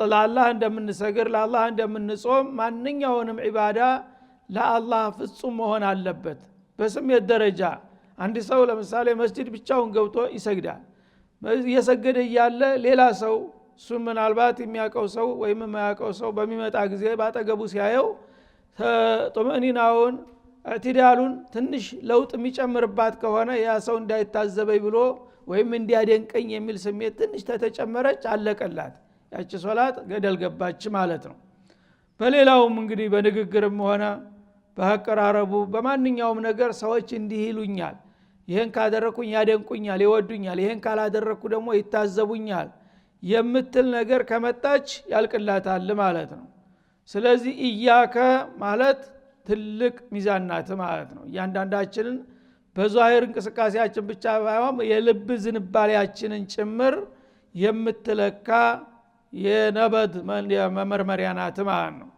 ለአላህ እንደምንሰግር ለአላህ እንደምንጾም ማንኛውንም ዒባዳ ለአላህ ፍጹም መሆን አለበት በስሜት ደረጃ አንድ ሰው ለምሳሌ መስጂድ ብቻውን ገብቶ ይሰግዳል እየሰገደ እያለ ሌላ ሰው እሱ ምናልባት የሚያውቀው ሰው ወይም የማያውቀው ሰው በሚመጣ ጊዜ ባጠገቡ ሲያየው ጦመኒናውን እዕትዳሉን ትንሽ ለውጥ የሚጨምርባት ከሆነ ያ ሰው እንዳይታዘበኝ ብሎ ወይም እንዲያደንቀኝ የሚል ስሜት ትንሽ ተተጨመረች አለቀላት ያቺ ሶላት ገደል ገባች ማለት ነው በሌላውም እንግዲህ በንግግርም ሆነ በአቀራረቡ በማንኛውም ነገር ሰዎች እንዲህ ይሉኛል ይሄን ካደረኩኝ ያደንቁኛል ይወዱኛል ይሄን ካላደረኩ ደግሞ ይታዘቡኛል የምትል ነገር ከመጣች ያልቅላታል ማለት ነው ስለዚህ ኢያከ ማለት ትልቅ ሚዛን ናት ማለት ነው እያንዳንዳችንን በዛሂር እንቅስቃሴያችን ብቻ ባይሆን የልብ ዝንባሌያችንን ጭምር የምትለካ የነበድ መመርመሪያ ናት ማለት ነው